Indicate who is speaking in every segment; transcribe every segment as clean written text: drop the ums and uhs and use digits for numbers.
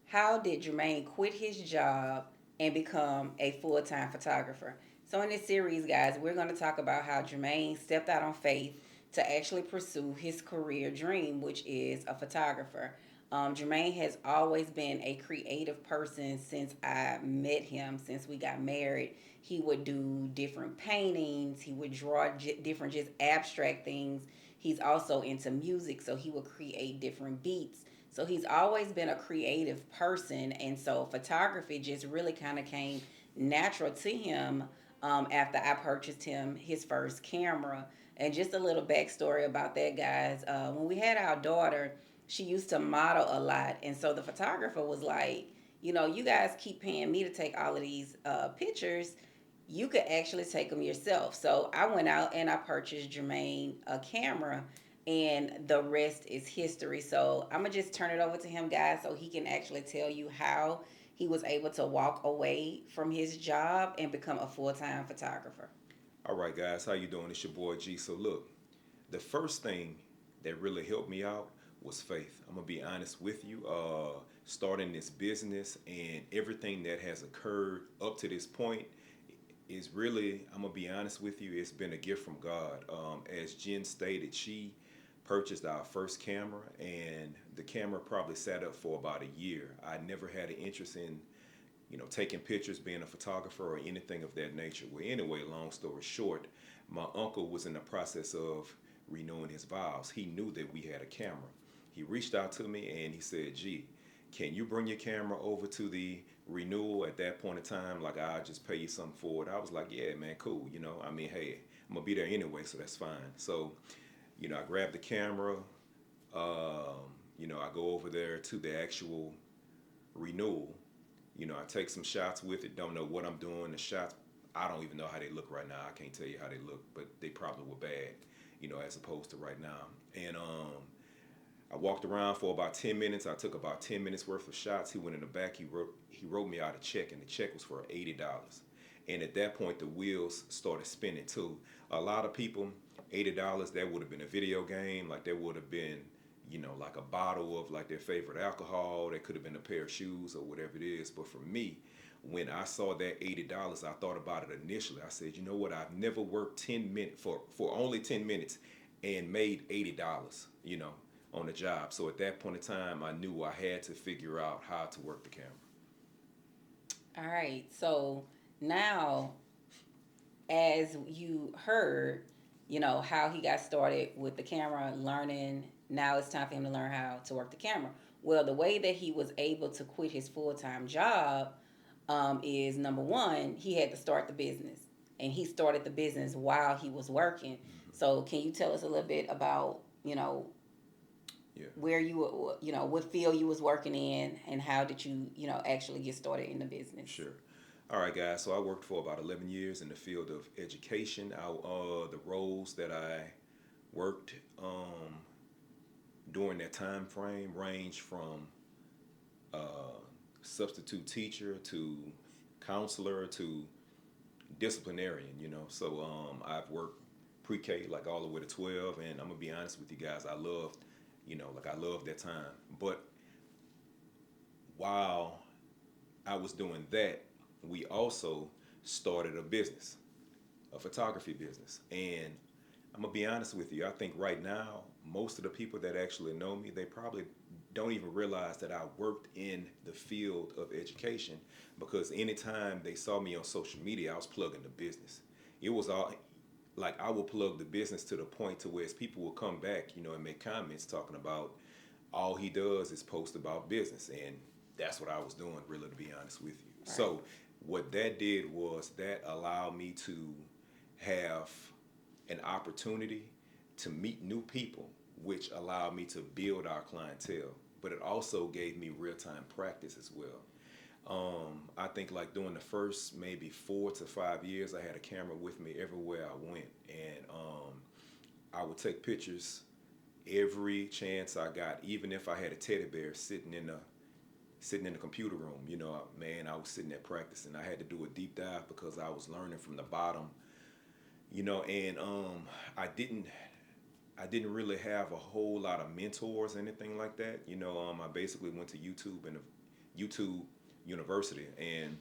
Speaker 1: How did Germaine quit his job and become a full time photographer? So, in this series, guys, we're going to talk about how Germaine stepped out on faith to actually pursue his career dream, which is a photographer. Germaine has always been a creative person since I met him, since we got married. He would do different paintings, he would draw different, just abstract things. He's also into music, so he would create different beats. So he's always been a creative person, and so photography just really kind of came natural to him after I purchased him his first camera. And just a little backstory about that, guys. When we had our daughter, she used to model a lot, and so the photographer was like, you guys keep paying me to take all of these pictures. You could actually take them yourself. So I went out and I purchased Jermaine a camera, and the rest is history. So I'm gonna just turn it over to him, guys, so he can actually tell you how he was able to walk away from his job and become a full-time photographer.
Speaker 2: All right, guys, how you doing? It's your boy G. So look, the first thing that really helped me out was faith. I'm gonna be honest with you. Starting this business and everything that has occurred up to this point is really, I'm gonna be honest with you, it's been a gift from God. As Jen stated, she purchased our first camera, and the camera probably sat up for about a year. I never had an interest in taking pictures, being a photographer, or anything of that nature. Well, anyway, long story short, my uncle was in the process of renewing his vows. He knew that we had a camera. He reached out to me and he said, "Gee, can you bring your camera over to the renewal at that point in time? Like, I'll just pay you something for it." I was like, "Yeah, man, cool. I mean, hey, I'm gonna be there anyway, so that's fine." So, I grabbed the camera. I go over there to the actual renewal. I take some shots with it. Don't know what I'm doing. The shots, I don't even know how they look right now. I can't tell you how they look, but they probably were bad, as opposed to right now. And I walked around for about 10 minutes. I took about 10 minutes worth of shots. He went in the back. He wrote me out a check, and the check was for $80. And at that point, the wheels started spinning too. A lot of people, $80, that would have been a video game. Like, that would have been like a bottle of like their favorite alcohol. That could have been a pair of shoes or whatever it is. But for me, when I saw that $80, I thought about it initially. I said, you know what? I've never worked 10 minutes for only 10 minutes and made $80. On the job. So at that point in time, I knew I had to figure out how to work the camera.
Speaker 1: All right. So now, as you heard, how he got started with the camera, learning. Now it's time for him to learn how to work the camera. Well, the way that he was able to quit his full time job is number one, he had to start the business, and he started the business while he was working.
Speaker 2: Mm-hmm.
Speaker 1: So, can you tell us a little bit about
Speaker 2: Yeah,
Speaker 1: where you were, what field you was working in, and how did you actually get started in the business?
Speaker 2: sure. All right, guys. So I worked for about 11 years in the field of education. The roles that I worked during that time frame range from uh, substitute teacher to counselor to disciplinarian. So I've worked pre-K like all the way to 12, and I'm gonna be honest with you guys, I loved, like I loved that time. But while I was doing that, we also started a business, a photography business. And I'm gonna be honest with you, I think right now, most of the people that actually know me, they probably don't even realize that I worked in the field of education, because anytime they saw me on social media, I was plugging the business. It was all like I would plug the business to the point to where people will come back, and make comments talking about all he does is post about business. And that's what I was doing, really, to be honest with you.
Speaker 1: Right.
Speaker 2: So what that did was that allowed me to have an opportunity to meet new people, which allowed me to build our clientele. But it also gave me real time practice as well. I think like during the first maybe 4 to 5 years, I had a camera with me everywhere I went, and I would take pictures every chance I got, even if I had a teddy bear sitting in the computer room. Man, I was sitting there practicing. I had to do a deep dive because I was learning from the bottom. And I didn't really have a whole lot of mentors or anything like that. I basically went to YouTube and YouTube University, and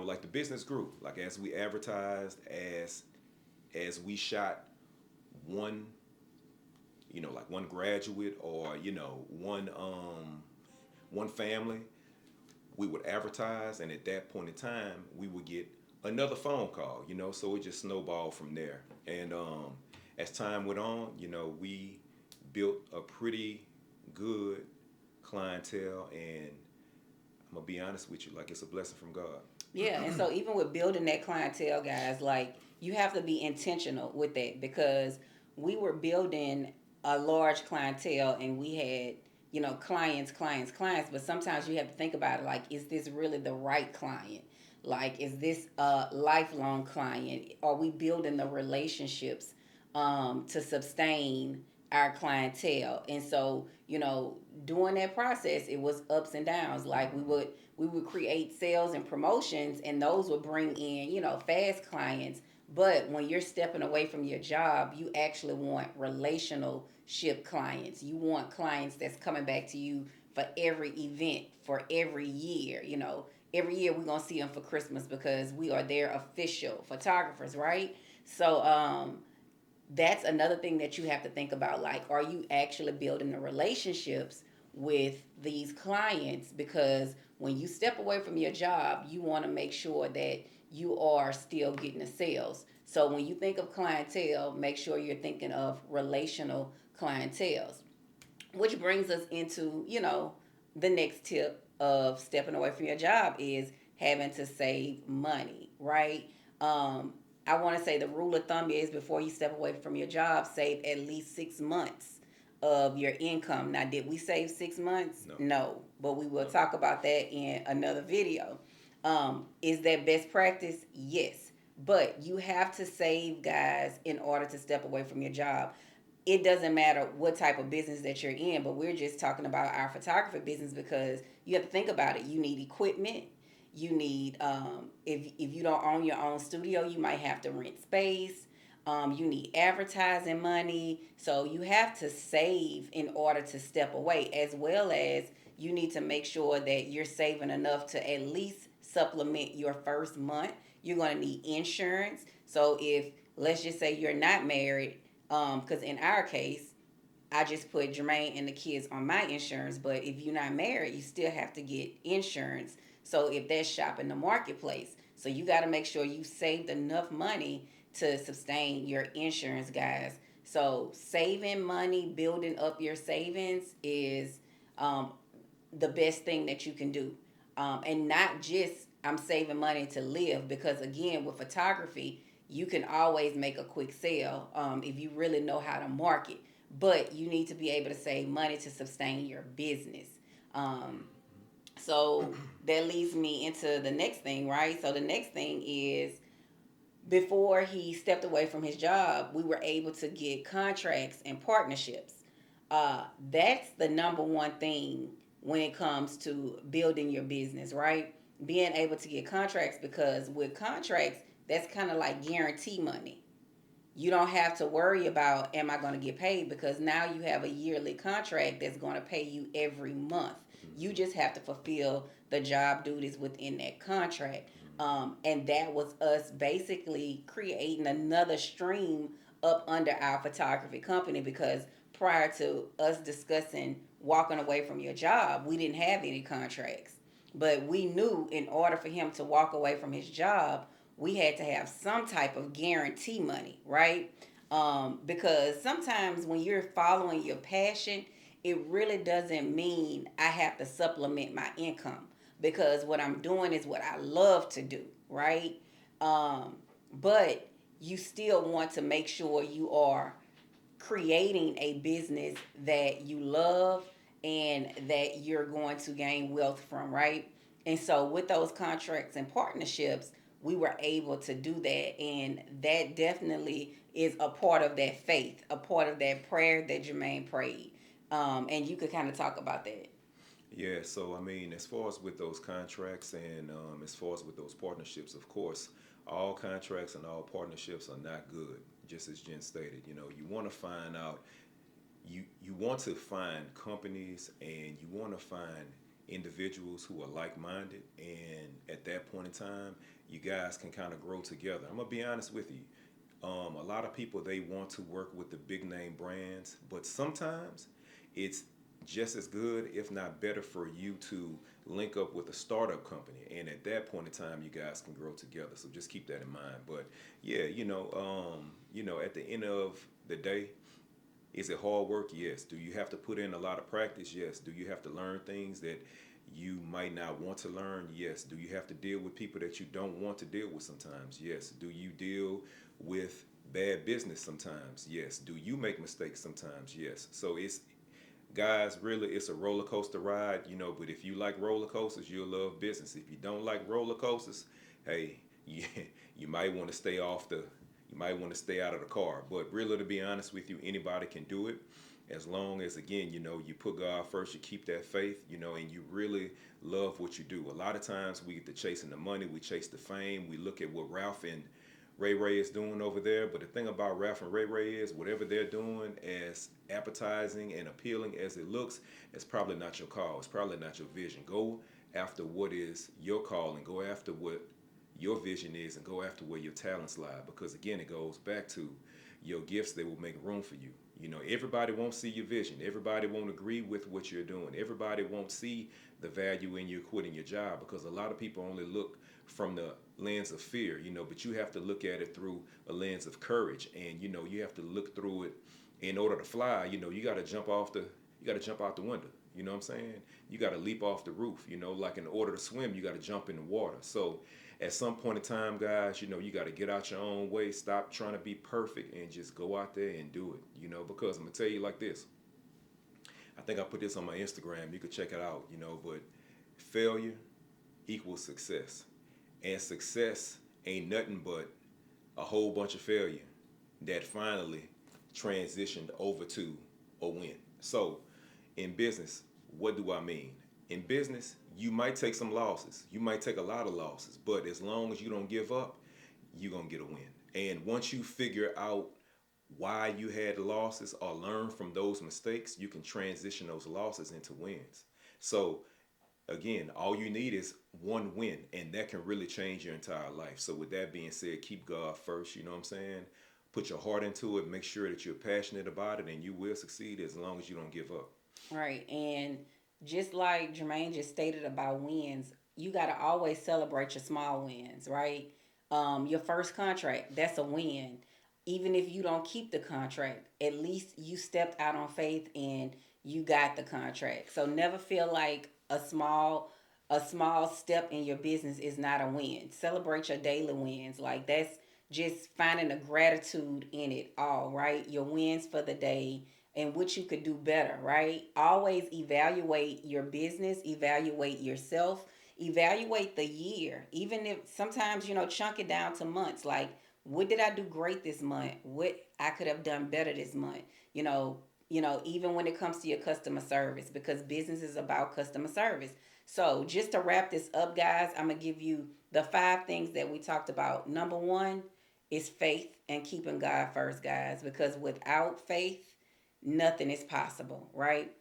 Speaker 2: like the business grew. Like as we advertised, as we shot one, like one graduate or one family, we would advertise, and at that point in time, we would get another phone call. So it just snowballed from there. And as time went on, we built a pretty good clientele, and I'm gonna be honest with you, like it's a blessing from God.
Speaker 1: Yeah, and so even with building that clientele, guys, like you have to be intentional with that because we were building a large clientele and we had, clients, clients, clients, but sometimes you have to think about it like, is this really the right client? Like, is this a lifelong client? Are we building the relationships to sustain our clientele? And so, during that process, it was ups and downs. Like we would create sales and promotions, and those would bring in, fast clients. But when you're stepping away from your job, you actually want relationship clients. You want clients that's coming back to you for every event, for every year. Every year we're gonna see them for Christmas because we are their official photographers, right? So that's another thing that you have to think about. Like, are you actually building the relationships with these clients? Because when you step away from your job, you want to make sure that you are still getting the sales. So when you think of clientele, make sure you're thinking of relational clientele, which brings us into, the next tip of stepping away from your job is having to save money, right? I want to say the rule of thumb is before you step away from your job, save at least 6 months of your income. Now, did we save 6 months?
Speaker 2: No.
Speaker 1: No, but we will
Speaker 2: No.
Speaker 1: talk about that in another video. Is that best practice? Yes. But you have to save, guys, in order to step away from your job. It doesn't matter what type of business that you're in, but we're just talking about our photography business because you have to think about it. You need equipment. You need, if you don't own your own studio, you might have to rent space. You need advertising money. So you have to save in order to step away, as well as you need to make sure that you're saving enough to at least supplement your first month. You're going to need insurance. So if, let's just say you're not married, because in our case, I just put Germaine and the kids on my insurance, but if you're not married, you still have to get insurance. So if that's shopping the marketplace, so you got to make sure you saved enough money to sustain your insurance, guys. So saving money, building up your savings is um, the best thing that you can do. And not just I'm saving money to live, because again, with photography, you can always make a quick sale if you really know how to market. But you need to be able to save money to sustain your business. Um, so that leads me into the next thing, right? So the next thing is before he stepped away from his job, we were able to get contracts and partnerships. That's the number one thing when it comes to building your business, right? Being able to get contracts, because with contracts, that's kind of like guarantee money. You don't have to worry about, am I going to get paid, because now you have a yearly contract that's going to pay you every month. You just have to fulfill the job duties within that contract. And that was us basically creating another stream up under our photography company, because prior to us discussing walking away from your job, we didn't have any contracts. But we knew in order for him to walk away from his job, we had to have some type of guarantee money, right? Because sometimes when you're following your passion, it really doesn't mean I have to supplement my income, because what I'm doing is what I love to do, right? But you still want to make sure you are creating a business that you love and that you're going to gain wealth from, right? And so with those contracts and partnerships, we were able to do that. And that definitely is a part of that faith, a part of that prayer that Germaine prayed. And you could kind of talk about that.
Speaker 2: Yeah, so I mean, as far as with those contracts and as far as with those partnerships, of course, all contracts and all partnerships are not good. Just as Jen stated, you want to find out, you want to find companies, and you want to find individuals who are like-minded, and at that point in time, you guys can kind of grow together. I'm gonna be honest with you. A lot of people, they want to work with the big name brands, but sometimes it's just as good, if not better, for you to link up with a startup company, and at that point in time, you guys can grow together. So just keep that in mind. But yeah, at the end of the day, is it hard work? Yes. Do you have to put in a lot of practice? Yes. Do you have to learn things that you might not want to learn? Yes. Do you have to deal with people that you don't want to deal with sometimes? Yes. Do you deal with bad business sometimes? Yes. Do you make mistakes sometimes? Yes. So it's, guys, really, it's a roller coaster ride, but if you like roller coasters, you'll love business. If you don't like roller coasters, hey, you, you might want to stay off the you might want to stay out of the car. But really, to be honest with you, anybody can do it, as long as, again, you put God first, you keep that faith, and you really love what you do. A lot of times we get to chasing the money, we chase the fame, we look at what Ralph and Ray Ray is doing over there. But the thing about Ralph and Ray Ray is, whatever they're doing, as appetizing and appealing as it looks, it's probably not your call. It's probably not your vision. Go after what is your call, and go after what your vision is, and go after where your talents lie. Because again, it goes back to your gifts. They will make room for you. Everybody won't see your vision. Everybody won't agree with what you're doing. Everybody won't see the value in you quitting your job, because a lot of people only look from the lens of fear, but you have to look at it through a lens of courage. And you have to look through it. In order to fly, you got to jump out the window. You know what I'm saying? You got to leap off the roof. Like, in order to swim, you got to jump in the water. So at some point in time, guys, you got to get out your own way. Stop trying to be perfect and just go out there and do it. Because I'm gonna tell you like this. I think I put this on my Instagram. You could check it out. But failure equals success, and success ain't nothing but a whole bunch of failure that finally transitioned over to a win. So in business, what do I mean? In business, you might take some losses. You might take a lot of losses, but as long as you don't give up, you're going to get a win. And once you figure out why you had losses, or learn from those mistakes, you can transition those losses into wins. So again, all you need is one win, and that can really change your entire life. So with that being said, keep God first. You know what I'm saying? Put your heart into it. Make sure that you're passionate about it, and you will succeed as long as you don't give up.
Speaker 1: Right. And just like Jermaine just stated about wins, you got to always celebrate your small wins, right? Your first contract, that's a win. Even if you don't keep the contract, at least you stepped out on faith and you got the contract. So never feel like a small step in your business is not a win. Celebrate your daily wins. Like, that's just finding a gratitude in it all, right? Your wins for the day and what you could do better, right? Always evaluate your business, evaluate yourself, evaluate the year. Even if sometimes, chunk it down to months. Like, what did I do great this month? What I could have done better this month? You know, even when it comes to your customer service, because business is about customer service. So, just to wrap this up, guys, I'm going to give you the 5 things that we talked about. Number one is faith and keeping God first, guys, because without faith, nothing is possible, right?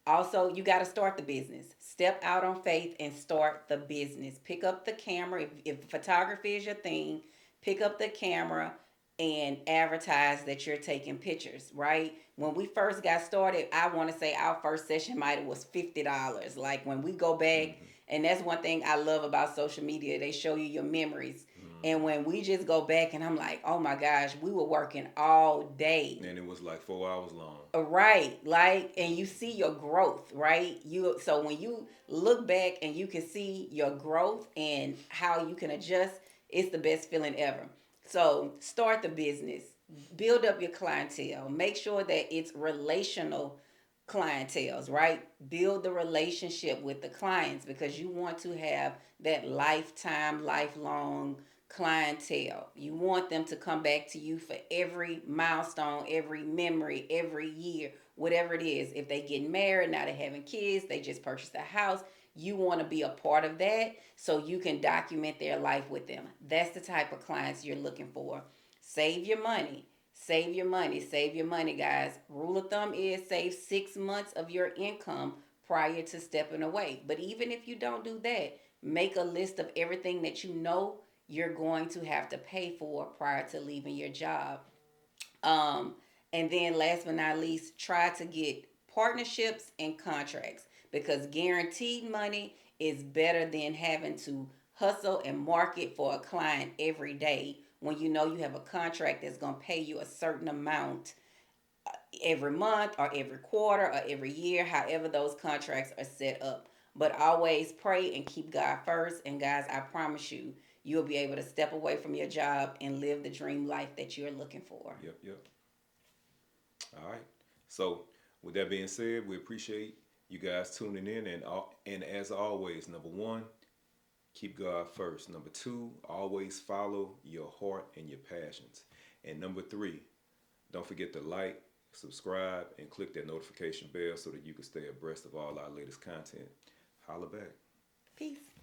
Speaker 1: Also, you got to start the business. Step out on faith and start the business. Pick up the camera. If photography is your thing, pick up the camera and advertise that you're taking pictures, right? When we first got started, I want to say our first session might have was $50. Like, when we go back,
Speaker 2: Mm-hmm.
Speaker 1: and that's one thing I love about social media, they show you your memories. And
Speaker 2: Mm-hmm.
Speaker 1: when we just go back and I'm like, oh my gosh, we were working all day.
Speaker 2: And it was like 4 hours long.
Speaker 1: Right, like, and you see your growth, right? So when you look back and you can see your growth and how you can adjust, it's the best feeling ever. So start the business, build up your clientele, make sure that it's relational clientels, right? Build the relationship with the clients, because you want to have that lifetime, lifelong clientele. You want them to come back to you for every milestone, every memory, every year, whatever it is. If they get married, now they're having kids, they just purchased a house. You want to be a part of that so you can document their life with them. That's the type of clients you're looking for. Save your money. Save your money. Save your money, guys. Rule of thumb is save 6 months of your income prior to stepping away. But even if you don't do that, make a list of everything that you know you're going to have to pay for prior to leaving your job. Um, and then last but not least, try to get partnerships and contracts, because guaranteed money is better than having to hustle and market for a client every day when you know you have a contract that's going to pay you a certain amount every month or every quarter or every year, however those contracts are set up. But always pray and keep God first. And guys, I promise you, you'll be able to step away from your job and live the dream life that you're looking for.
Speaker 2: Yep, yep. All right. So, with that being said, we appreciate you guys tuning in, and as always, number one, keep God first. Number two, always follow your heart and your passions. And number three, don't forget to like, subscribe, and click that notification bell so that you can stay abreast of all our latest content. Holla back.
Speaker 1: Peace.